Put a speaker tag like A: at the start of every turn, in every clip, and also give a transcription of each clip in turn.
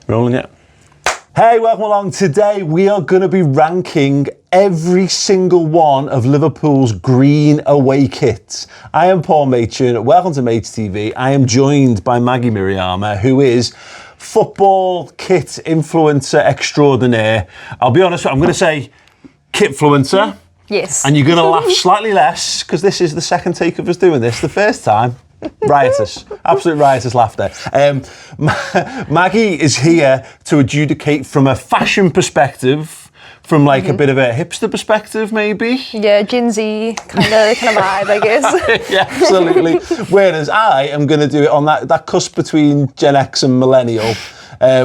A: Rolling it. Hey, welcome along. Today we are going to be ranking every single one of Liverpool's green away kits. I am Paul Maych. Welcome to Maych TV. I am joined by Maggie Miriama, who is football kit influencer extraordinaire. I'll be honest, I'm going to say kitfluencer.
B: Yes.
A: And you're going to laugh slightly less because this is the second take of us doing this. The first time, riotous, absolute riotous laughter. Maggie is here to adjudicate from a fashion perspective, from like a bit of a hipster perspective, maybe.
B: Yeah, Gen Z kind of vibe, I guess.
A: Yeah, absolutely. Whereas I am going to do it on that cusp between Gen X and millennial.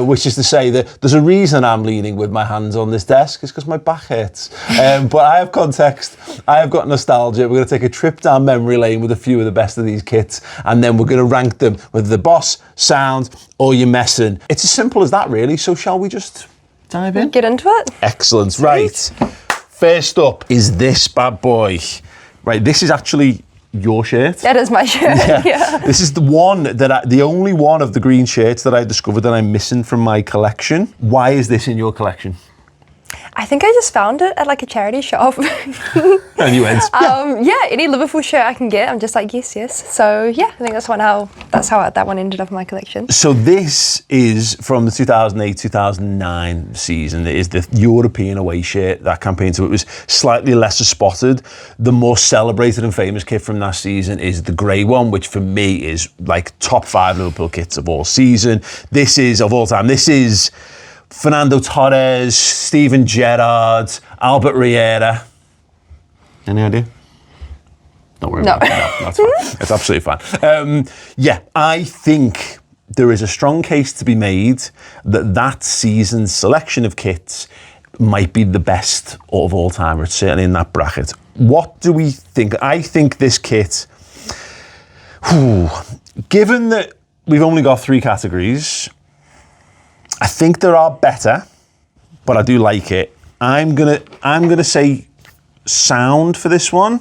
A: Which is to say that there's a reason I'm leaning with my hands on this desk. It's because my back hurts. But I have context. I have got nostalgia. We're going to take a trip down memory lane with a few of the best of these kits, and then we're going to rank them with the boss, sound, or you're messing. It's as simple as that, really. So shall we just dive in?
B: Get into it.
A: Excellent. Right. First up is this bad boy. Right. This is actually your shirt.
B: That is my shirt. Yeah.
A: This is the only one of the green shirts that I discovered that I'm missing from my collection. Why is this in your collection?
B: I think I just found it at like a charity shop.
A: And you went,
B: yeah, any Liverpool shirt I can get, I'm just like, yes. So yeah, I think that's how that one ended up in my collection.
A: So this is from the 2008-2009 season. It is the European away shirt, that campaign. So it was slightly lesser spotted. The more celebrated and famous kit from that season is the grey one, which for me is like top 5 Liverpool kits of all season. This is, of all time, this is Fernando Torres, Steven Gerrard, Albert Riera. Any idea? Don't worry about it. No, that's fine. It's absolutely fine. Yeah, I think there is a strong case to be made that season's selection of kits might be the best of all time, or it's certainly in that bracket. What do we think? I think this kit, given that we've only got 3 categories, I think there are better, but I do like it. I'm gonna say sound for this one.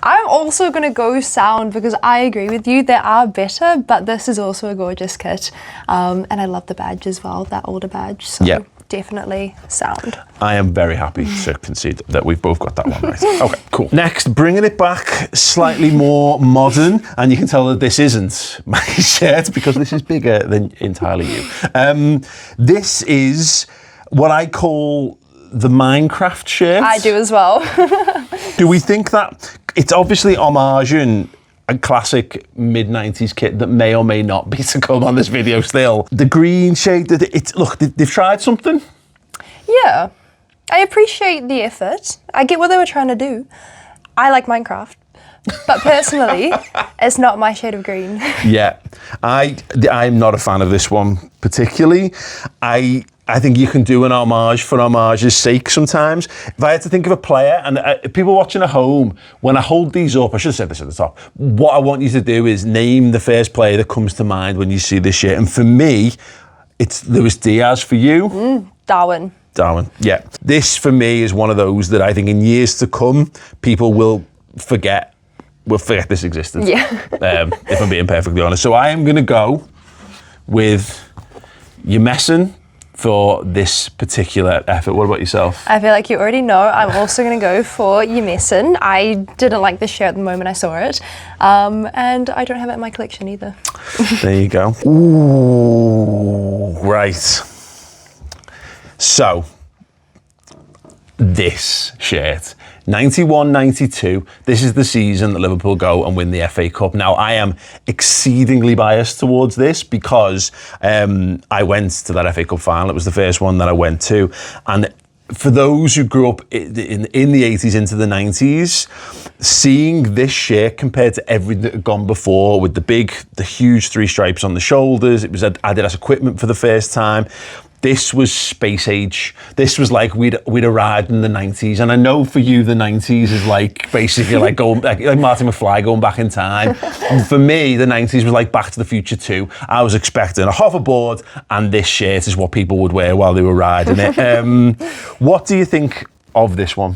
B: I'm also going to go sound because I agree with you. There are better, but this is also a gorgeous kit. And I love the badge as well, that older badge. So yeah, definitely sound.
A: I am very happy to concede that we've both got that one right. Okay, cool. Next, bringing it back slightly more modern, and you can tell that this isn't my shirt because this is bigger than entirely you. This is what I call the Minecraft shirt.
B: I do as well.
A: Do we think that it's obviously homaging a classic mid-90s kit that may or may not be to come on this video still? The green shade, look, they've tried something.
B: Yeah, I appreciate the effort. I get what they were trying to do. I like Minecraft, but personally, it's not my shade of green. Yeah,
A: I'm not a fan of this one particularly. I think you can do an homage for homage's sake sometimes. If I had to think of a player, and people watching at home, when I hold these up, I should have said this at the top, what I want you to do is name the first player that comes to mind when you see this shirt. And for me, it's Luis Diaz. For you?
B: Darwin,
A: yeah. This, for me, is one of those that I think in years to come, people will forget this existed.
B: Yeah.
A: If I'm being perfectly honest. So I am going to go with You Messin' for this particular effort. What about yourself?
B: I feel like you already know. I'm also going to go for You Messin'. I didn't like this shirt the moment I saw it. And I don't have it in my collection either.
A: There you go. Ooh, right. So, this shirt, 91-92, this is the season that Liverpool go and win the FA Cup. Now, I am exceedingly biased towards this because I went to that FA Cup final. It was the first one that I went to. And for those who grew up in the 80s into the 90s, seeing this shirt compared to everything that had gone before with the huge 3 stripes on the shoulders, it was Adidas equipment for the first time. This was space age. This was like we'd arrived in the 90s. And I know for you, the 90s is like basically like going like Marty McFly going back in time. And for me, the 90s was like Back to the Future 2. I was expecting a hoverboard, and this shirt is what people would wear while they were riding it. What do you think of this one?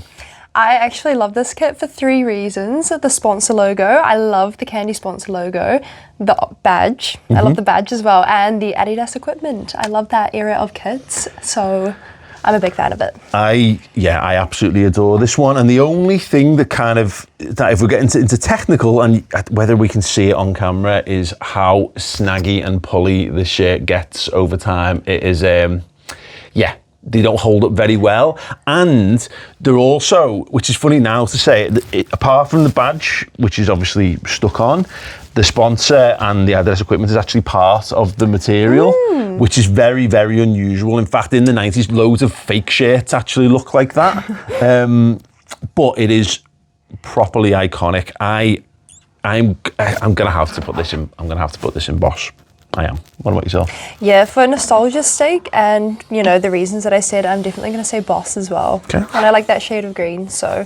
B: I actually love this kit for 3 reasons. The sponsor logo, I love the candy sponsor logo, the badge, I love the badge as well, and the Adidas equipment. I love that era of kits, so I'm a big fan of it.
A: I absolutely adore this one. And the only thing that if we're getting into technical and whether we can see it on camera, is how snaggy and pulley the shirt gets over time. It is, they don't hold up very well. And they're also, which is funny now to say, apart from the badge, which is obviously stuck on, the sponsor and the Adidas equipment is actually part of the material, which is very, very unusual. In fact, in the 90s, loads of fake shirts actually look like that. But it is properly iconic. I'm gonna have to put this in. I'm gonna have to put this in Boss. I am. What about yourself?
B: Yeah, for nostalgia's sake and, the reasons that I said, I'm definitely going to say Boss as well.
A: Okay.
B: And I like that shade of green, so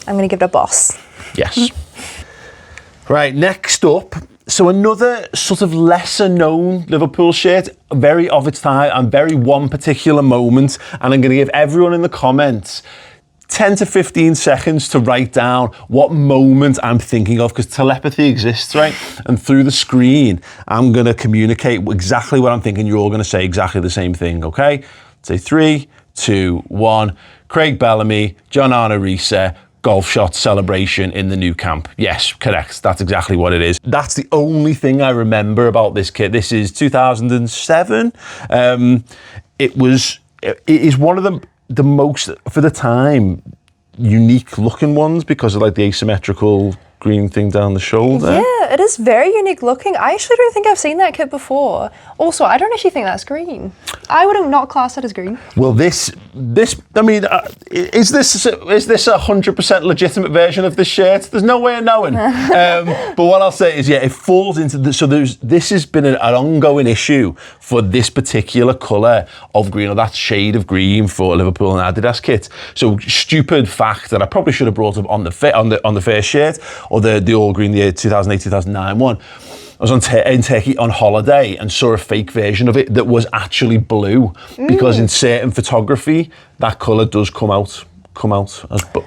B: I'm going to give it a Boss.
A: Yes. Right, next up, so another sort of lesser known Liverpool shirt, very of its time and very one particular moment, and I'm going to give everyone in the comments 10 to 15 seconds to write down what moment I'm thinking of, because telepathy exists, right? And through the screen, I'm going to communicate exactly what I'm thinking. You're all going to say exactly the same thing, okay? Say 3, 2, 1. Craig Bellamy, John Arne Riise, golf shot celebration in the new camp. Yes, correct. That's exactly what it is. That's the only thing I remember about this kit. This is 2007. It is one of the most, for the time, unique looking ones because of like the asymmetrical green thing down the shoulder.
B: Yeah, it is very unique looking. I actually don't think I've seen that kit before. Also, I don't actually think that's green. I would have not classed it as green.
A: Well, this, I mean, is this a 100% legitimate version of this shirt? There's no way of knowing. But what I'll say is, it falls into this has been an ongoing issue for this particular colour of green, or that shade of green for Liverpool and Adidas kit. So stupid fact that I probably should have brought up on the first shirt, or the all green, the 2008-2009 one. I was in Turkey on holiday and saw a fake version of it that was actually blue, because in certain photography that colour does come out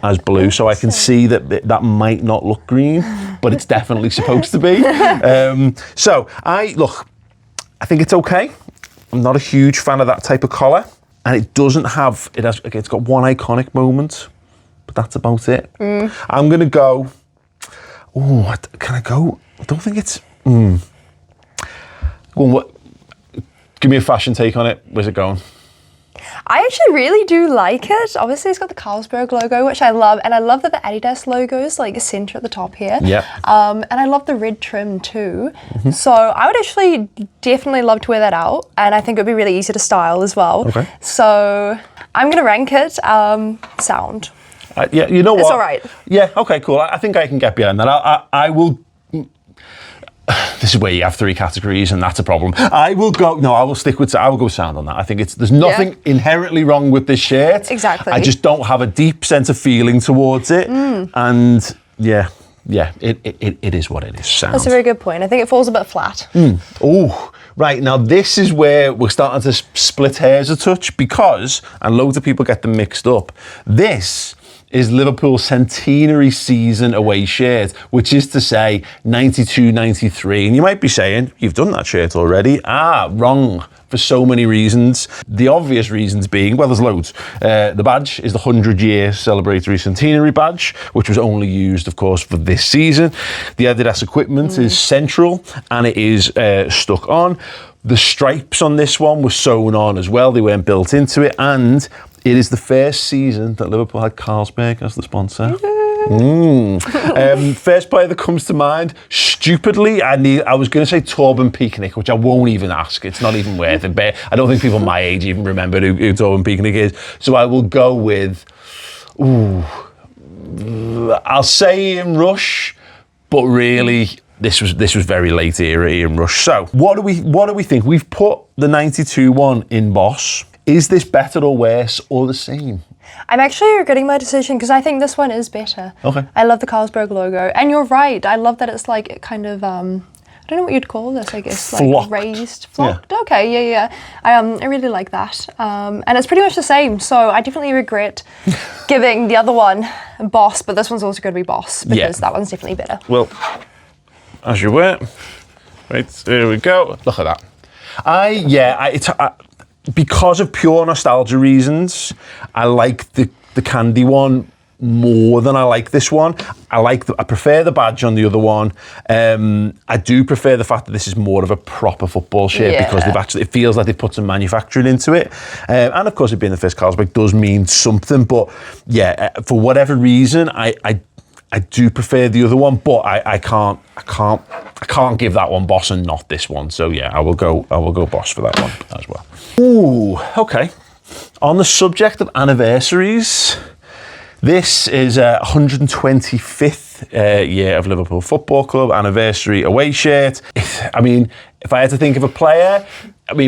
A: as blue. So I can see that might not look green, but it's definitely supposed to be. I think it's okay. I'm not a huge fan of that type of collar, and it's got one iconic moment, but that's about it. I'm gonna go. Oh, can I go? I don't think it's. Well, give me a fashion take on it. Where's it going?
B: I actually really do like it. Obviously, it's got the Carlsberg logo, which I love, and I love that the Adidas logo is like centre at the top here.
A: Yeah.
B: And I love the red trim too. So I would actually definitely love to wear that out, and I think it would be really easy to style as well.
A: Okay.
B: So I'm gonna rank it sound.
A: Yeah, you know what?
B: It's all right.
A: Yeah, okay, cool. I think I can get behind that. I will. This is where you have 3 categories, and that's a problem. I will go sound on that. I think there's nothing inherently wrong with this shirt.
B: Exactly.
A: I just don't have a deep sense of feeling towards it. And it is what it is. Sound.
B: That's a very good point. I think it falls a bit flat.
A: Oh, right. Now, this is where we're starting to split hairs a touch, because, and loads of people get them mixed up, this is Liverpool's centenary season away shirt, which is to say 92-93. And you might be saying, you've done that shirt already. Wrong, for so many reasons. The obvious reasons being, well, there's loads. The badge is the 100-year celebratory centenary badge, which was only used, of course, for this season. The Adidas equipment is central, and it is stuck on. The stripes on this one were sewn on as well. They weren't built into it, and it is the first season that Liverpool had Carlsberg as the sponsor. First player that comes to mind, stupidly, I was going to say Torben Picnic, which I won't even ask. It's not even worth it. But I don't think people my age even remember who Torben Picnic is. So I will go with, I'll say Ian Rush, but really, this was very late era Ian Rush. So what do we think? We've put the 92 one in Boss. Is this better or worse or the same?
B: I'm actually regretting my decision because I think this one is better.
A: Okay.
B: I love the Carlsberg logo. And you're right. I love that it's like kind of I don't know what you'd call this, I guess.
A: Flocked.
B: Like raised, flocked. Yeah. Okay, yeah. I really like that. And it's pretty much the same. So I definitely regret giving the other one boss, but this one's also going to be boss because that one's definitely better.
A: Well, as you were. Right, there we go. Look at that. Because of pure nostalgia reasons, I like the candy one more than I like this one. I prefer the badge on the other one. I do prefer the fact that this is more of a proper football shirt because it feels like they've put some manufacturing into it. And of course, it being the first Carlsberg does mean something. But yeah, for whatever reason, I do prefer the other one, but I can't give that one boss and not this one. So yeah, I will go boss for that one as well. Ooh, okay. On the subject of anniversaries, this is 125th year of Liverpool Football Club anniversary away shirt. I mean, if I had to think of a player,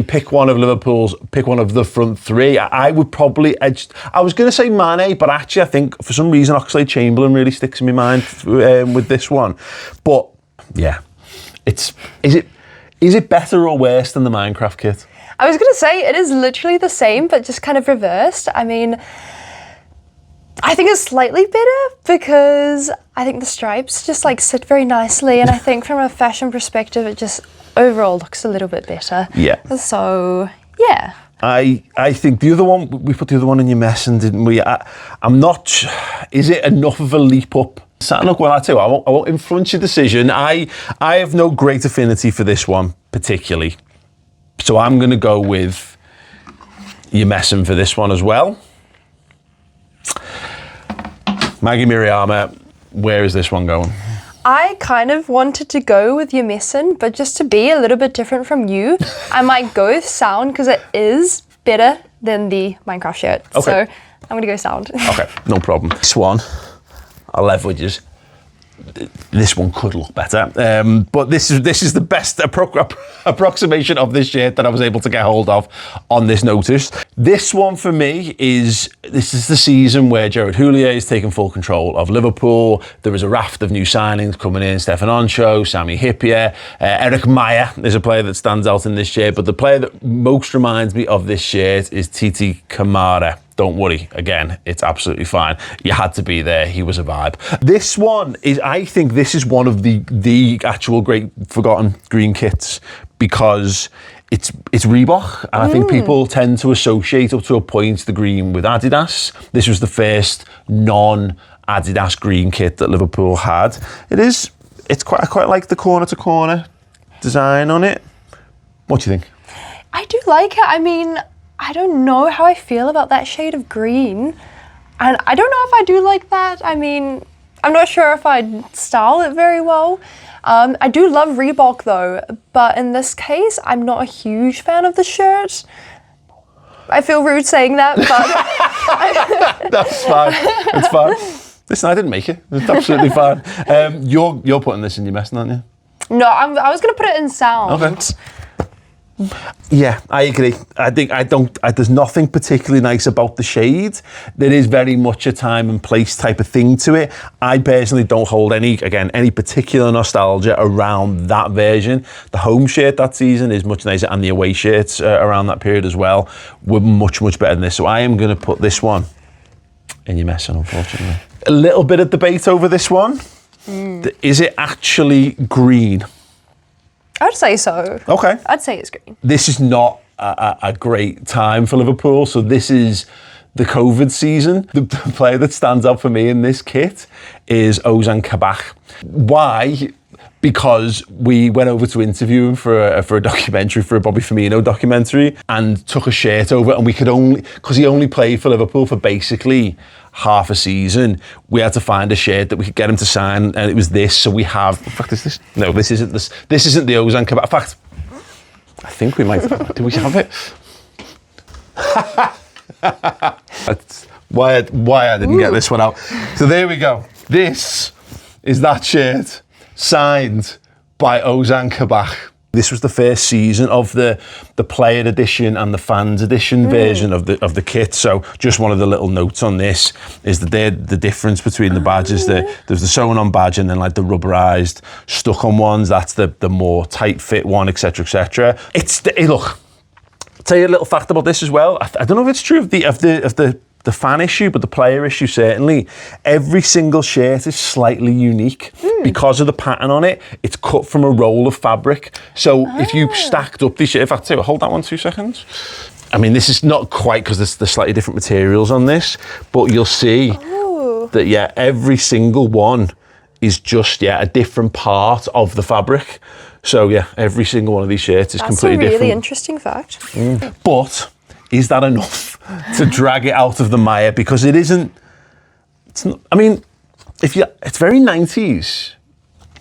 A: pick one of the front three. I would probably, I was going to say Mané, but actually I think for some reason Oxlade-Chamberlain really sticks in my mind with this one. But yeah, is it better or worse than the Minecraft kit?
B: I was going to say it is literally the same, but just kind of reversed. I mean, I think it's slightly better because I think the stripes just like sit very nicely, and I think from a fashion perspective, it just overall looks a little bit better. Yeah. So yeah.
A: I think the other one, we put the other one in your messing, didn't we? I'm not. Is it enough of a leap up? Look, well, I tell you, I won't influence your decision. I have no great affinity for this one particularly, so I'm going to go with your messing for this one as well. Maggie Miriama, where is this one going?
B: I kind of wanted to go with your messing, but just to be a little bit different from you, I might go with sound because it is better than the Minecraft shirt. Okay. So I'm going to go sound.
A: Okay, no problem. This one, I'll level with you. This one could look better, but this is the best approximation of this shirt that I was able to get hold of on this notice. This one for me is the season where Gerard Houllier is taking full control of Liverpool. There is a raft of new signings coming in: Stefan Oncho, Sami Hyypiä, Eric Mayer is a player that stands out in this shirt, but the player that most reminds me of this shirt is Titi Kamara. Don't worry, again, it's absolutely fine. You had to be there, he was a vibe. This one is, I think this is one of the actual great forgotten green kits because it's Reebok, and I think people tend to associate up to a point the green with Adidas. This was the first non-Adidas green kit that Liverpool had. I quite like the corner to corner design on it. What do you think?
B: I do like it. I mean, I don't know how I feel about that shade of green. And I don't know if I do like that. I mean, I'm not sure if I'd style it very well. I do love Reebok though, but in this case, I'm not a huge fan of the shirt. I feel rude saying that, but...
A: That's fine. It's fine. Listen, I didn't make it. It's absolutely fine. You're putting this in your messing, aren't you?
B: No, I was going to put it in sound.
A: Okay. Yeah, I agree. There's nothing particularly nice about the shade. There is very much a time and place type of thing to it. I personally don't hold any particular nostalgia around that version. The home shirt that season is much nicer, and the away shirts around that period as well were much, much better than this. So I am going to put this one in your messing, unfortunately. A little bit of debate over this one. Is it actually green?
B: I'd say so.
A: Okay.
B: I'd say it's green.
A: This is not a great time for Liverpool. So this is the COVID season. The player that stands out for me in this kit is Ozan Kabak. Why? Because we went over to interview him for a documentary, for a Bobby Firmino documentary, and took a shirt over, and we could only, because he only played for Liverpool for basically half a season, we had to find a shirt that we could get him to sign, and it was this. So we have, in fact, is this? No, this isn't the Ozan Kabak. In fact, I think we might, do we have it? That's why I didn't get this one out. So there we go. This is that shirt, signed by Ozan Kabak. This was the first season of the player edition and the fans edition version of the kit. So just one of the little notes on this is that the difference between the badges. There's the sewn on badge and then like the rubberized stuck on ones. That's the more tight fit one, etc., etc. Look, I'll tell you a little fact about this as well. I don't know if it's true of the fan issue, but the player issue certainly. Every single shirt is slightly unique because of the pattern on it. It's cut from a roll of fabric. So if you stacked up these shirts, in fact, tell you what, hold that one 2 seconds. I mean, this is not quite because there's slightly different materials on this, but you'll see that, yeah, every single one is just, a different part of the fabric. So, yeah, every single one of these shirts is completely different.
B: That's a really interesting fact.
A: But is that enough to drag it out of the mire? Because it's not, I mean, it's very 90s.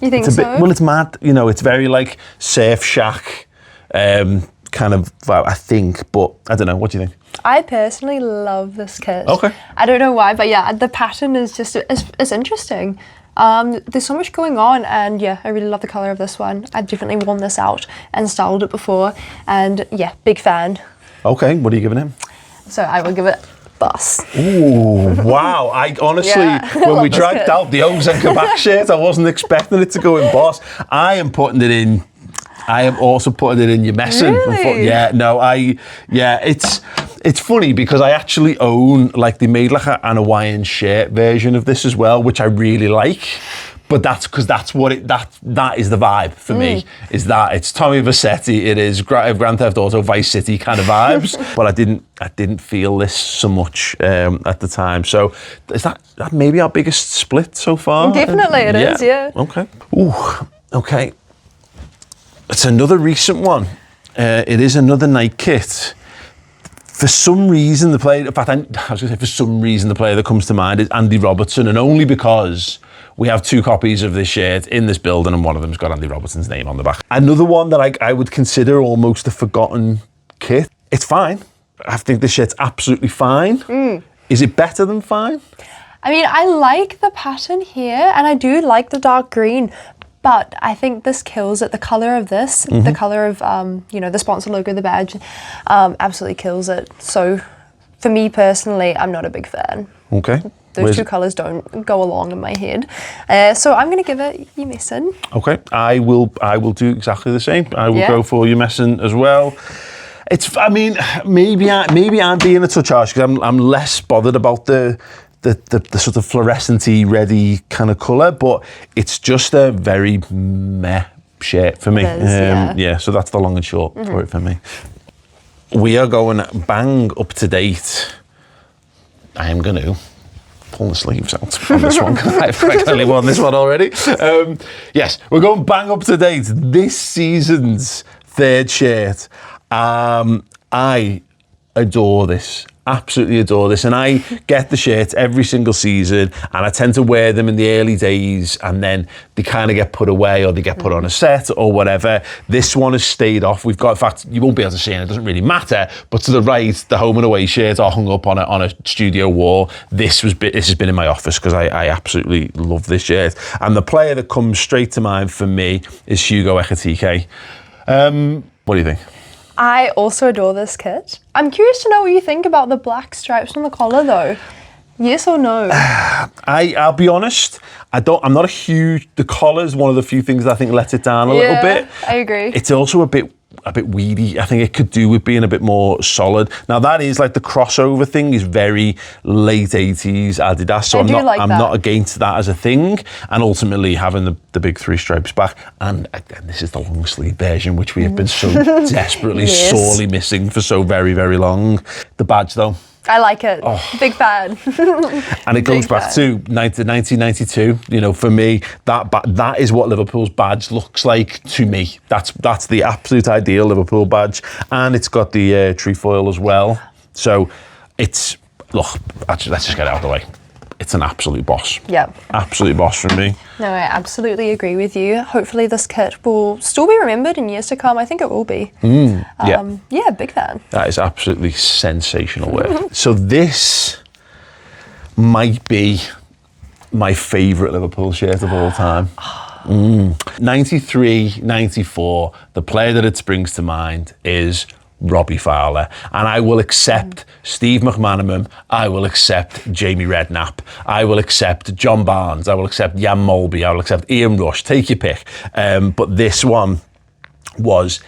B: You think
A: it's
B: so?
A: Well, it's mad, it's very like Surf Shack kind of, I think, but I don't know, what do you think?
B: I personally love this kit.
A: Okay.
B: I don't know why, but yeah, the pattern is just, it's interesting. There's so much going on, and yeah, I really love the colour of this one. I've definitely worn this out and styled it before, and yeah, big fan.
A: Okay, what are you giving him?
B: So I will give it bus.
A: Ooh, wow. I honestly, when we dragged out the O's and Quebec shirt, I wasn't expecting it to go in boss. I am also putting it in your messing.
B: Really?
A: It's funny because I actually own, like, they made like an Hawaiian shirt version of this as well, which I really like. But that's because that is the vibe for me, is that it's Tommy Vercetti, it is Grand Theft Auto Vice City kind of vibes. But I didn't feel this so much at the time. So is that maybe our biggest split so far?
B: Definitely it is, yeah.
A: Okay. Ooh, okay. It's another recent one. It is another night kit. For some reason, the player that comes to mind is Andy Robertson, and only because we have 2 copies of this shirt in this building, and one of them's got Andy Robertson's name on the back. Another one that I would consider almost a forgotten kit. It's fine. I think this shirt's absolutely fine. Is it better than fine?
B: I mean, I like the pattern here, and I do like the dark green, but I think this kills it. The colour of this, the colour of, the sponsor logo, the badge, absolutely kills it. So for me personally, I'm not a big fan.
A: Okay.
B: Those 2 colours don't go along in my head. So I'm going to give it you messing.
A: Okay, I will do exactly the same. I will go for you messing as well. Maybe I'm being a touch harsh because I'm less bothered about the sort of fluorescent-y, reddy kind of colour, but it's just a very meh shirt for me.
B: It is,
A: So that's the long and short for it for me. We are going bang up to date. I am going to pull the sleeves out on this one because I've clearly worn this one already. Yes, we're going bang up to date. This season's 3rd shirt. I adore this. Absolutely adore this, and I get the shirts every single season, and I tend to wear them in the early days, and then they kind of get put away or they get put on a set or whatever. This one has stayed off. We've got, in fact, you won't be able to see it, it doesn't really matter, but to the right, the home and away shirts are hung up on a studio wall. This has been in my office because I absolutely love this shirt, and the player that comes straight to mind for me is Hugo Ekitike. What do you think?
B: I also adore this kit. I'm curious to know what you think about the black stripes on the collar though. Yes or no?
A: I'll be honest, I'm not a huge, the collar's one of the few things that I think lets it down a little bit.
B: I agree.
A: It's also a bit weedy. I think it could do with being a bit more solid. Now that is like the crossover thing is very late 80s Adidas, so I'm not against that as a thing. And ultimately having the big 3 stripes back, and this is the long sleeve version, which we have been so desperately, sorely missing for so very, very long. The badge though,
B: I like it. Big fan.
A: And it goes back to 1992. For me, that is what Liverpool's badge looks like to me. That's the absolute ideal Liverpool badge, and it's got the trefoil as well. So let's just get it out of the way. It's an absolute boss.
B: Yeah.
A: Absolute boss for me.
B: No, I absolutely agree with you. Hopefully this kit will still be remembered in years to come. I think it will be. Yeah, big fan.
A: That is absolutely sensational work. So this might be my favourite Liverpool shirt of all time. 93, 94, the player that it springs to mind is Robbie Fowler. And I will accept Steve McManaman. I will accept Jamie Redknapp. I will accept John Barnes. I will accept Jan Molby. I will accept Ian Rush. Take your pick. But this one was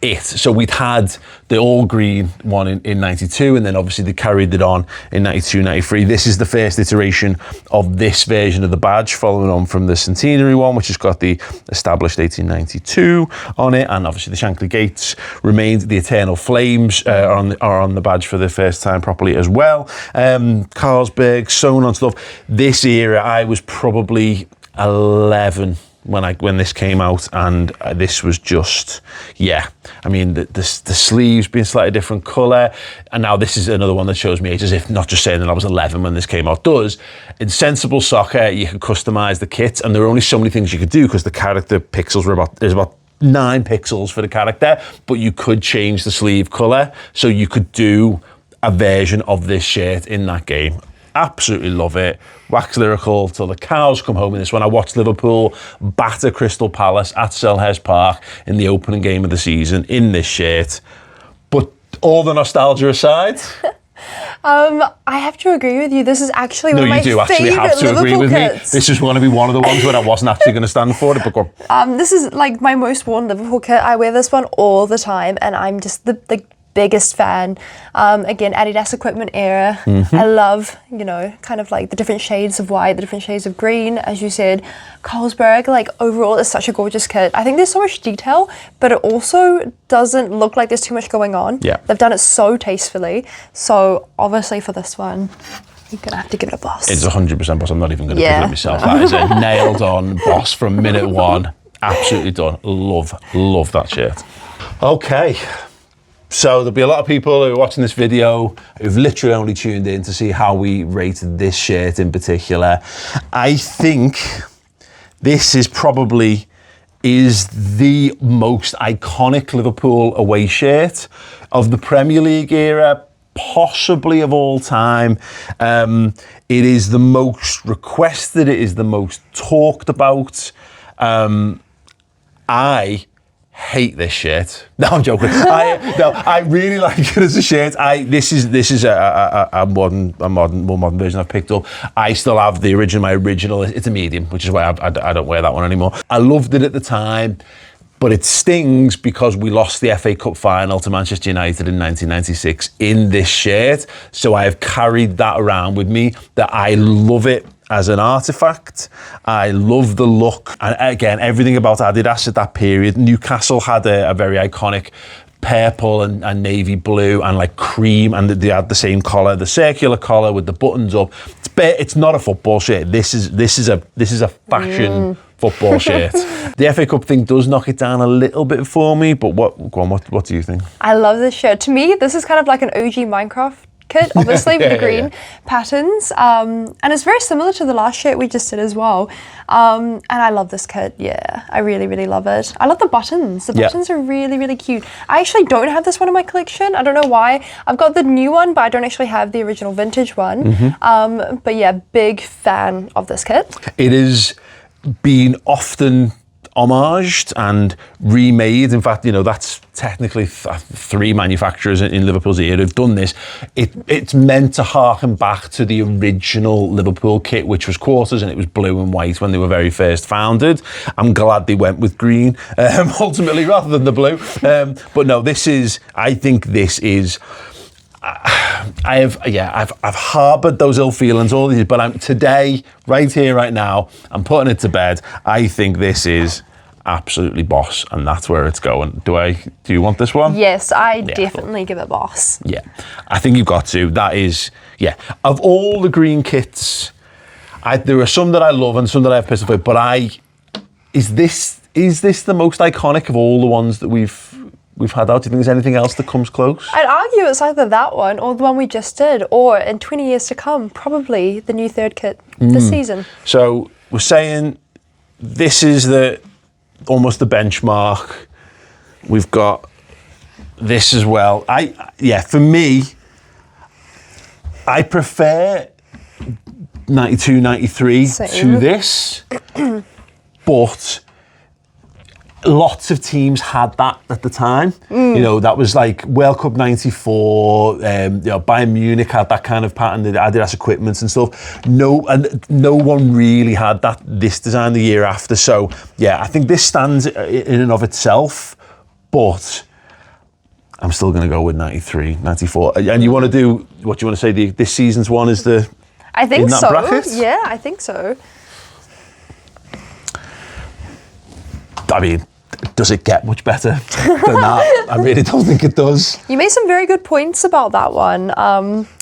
A: it. So we'd had the all green one in 92, and then obviously they carried it on in 92, 93. This is the first iteration of this version of the badge, following on from the centenary one, which has got the established 1892 on it, and obviously the Shankly Gates remained. The Eternal Flames are on the badge for the first time properly as well. Carlsberg, so on and stuff. This era, I was probably 11 when this came out, and this was just, I mean, the sleeves being slightly different colour, and now this is another one that shows me age, as if not just saying that I was 11 when this came out does. In Sensible Soccer, you could customise the kit, and there were only so many things you could do because the character pixels were there's about 9 pixels for the character, but you could change the sleeve colour, so you could do a version of this shirt in that game. Absolutely love it. Wax lyrical till the cows come home in this one. I watched Liverpool batter Crystal Palace at Selhurst Park in the opening game of the season in this shirt. But all the nostalgia aside,
B: I have to agree with you. This is actually one of my
A: favourite Liverpool kits. No, you do actually have to agree with me. This is going to be one of the ones where I wasn't actually going to stand for it. But go on.
B: This is like my most worn Liverpool kit. I wear this one all the time, and I'm just the biggest fan. Again, Adidas equipment era. I love, kind of like the different shades of white, the different shades of green. As you said, Carlsberg, like overall, is such a gorgeous kit. I think there's so much detail, but it also doesn't look like there's too much going on.
A: Yeah.
B: They've done it so tastefully. So obviously for this one, you're going to have to give it a boss.
A: It's 100% boss. I'm not even going to pick it up myself. That is a nailed on boss from minute one. Absolutely done. Love that shirt. Okay. So there'll be a lot of people who are watching this video who've literally only tuned in to see how we rated this shirt in particular. I think this is probably the most iconic Liverpool away shirt of the Premier League era, possibly of all time. It is the most requested. It is the most talked about. I hate this shirt. No, I'm joking. I really like it as a shirt. This is a more modern version I've picked up. I still have my original. It's a medium, which is why I don't wear that one anymore. I loved it at the time, but it stings because we lost the FA Cup final to Manchester United in 1996 in this shirt. So I have carried that around with me, that I love it as an artifact. I love the look. And again, everything about Adidas at that period. Newcastle had a very iconic purple and navy blue and like cream, and they had the same collar, the circular collar with the buttons up. It's not a football shirt. This is a fashion football shirt. The FA Cup thing does knock it down a little bit for me, but what do you think?
B: I love this shirt. To me, this is kind of like an OG Minecraft kit, obviously, with the green patterns. And it's very similar to the last shirt we just did as well. And I love this kit. Yeah, I really, really love it. I love the buttons. The buttons are really, really cute. I actually don't have this one in my collection. I don't know why. I've got the new one, but I don't actually have the original vintage one. But yeah, big fan of this kit.
A: It is been often homaged and remade. In fact, that's technically 3 manufacturers in Liverpool's era who've done this. It's meant to harken back to the original Liverpool kit, which was quarters, and it was blue and white when they were very first founded. I'm glad they went with green ultimately rather than the blue. But no, I think this is. I've harboured those ill feelings all these, but today, right here, right now, I'm putting it to bed. I think this is absolutely boss, and that's where it's going. Do you want this one?
B: Yes, I definitely give it boss.
A: Yeah, I think you've got to. That is, of all the green kits, there are some that I love and some that I have pissed off, but is this the most iconic of all the ones that we've had out? Do you think there's anything else that comes close?
B: I'd argue it's either that one or the one we just did, or in 20 years to come, probably the new third kit this season. So
A: we're saying this is almost the benchmark. We've got this as well. For me, I prefer 92, 93 to this, but lots of teams had that at the time. You know, that was like World Cup 94, you know, Bayern Munich had that kind of pattern, the Adidas equipment and stuff. No one really had this design the year after. So yeah, I think this stands in and of itself, but I'm still going to go with 93, 94. And you want to do, what do you want to say, this season's one is the...
B: I think
A: in that
B: so.
A: bracket?
B: Yeah, I think so.
A: I mean, does it get much better than that? I really don't think it does.
B: You made some very good points about that one.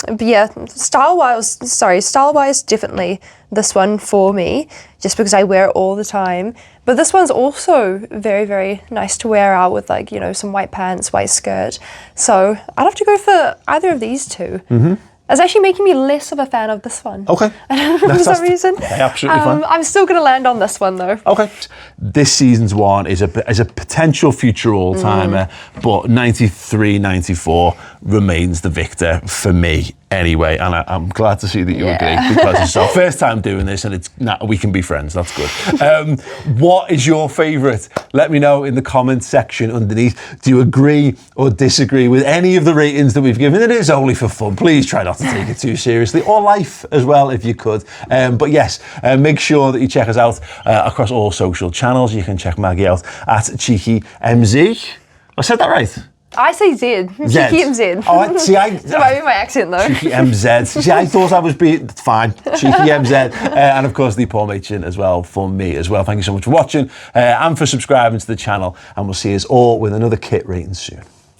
B: But yeah, style-wise, definitely this one for me, just because I wear it all the time. But this one's also very, very nice to wear out with, like, you know, some white pants, white skirt. So I'd have to go for either of these two. It's actually making me less of a fan of this one.
A: Okay.
B: For some reason.
A: Okay, absolutely fine.
B: I'm still going to land on this one though.
A: Okay. This season's one is a potential future all-timer, but 93, 94 remains the victor for me anyway. And I'm glad to see that you agree, because it's our first time doing this and we can be friends. That's good. What is your favourite? Let me know in the comments section underneath. Do you agree or disagree with any of the ratings that we've given? It is only for fun. Please try not to take it too seriously, or life as well if you could. But yes, make sure that you check us out across all social channels. You can check Maggie out at Cheeky MZ. I said that right?
B: I say Z. Cheeky MZ.
A: Oh, see,
B: That might be my accent though.
A: Cheeky MZ. See, I thought I was being fine. Cheeky MZ. And of course, the Paul Machin as well for me as well. Thank you so much for watching and for subscribing to the channel. And we'll see us all with another kit rating soon.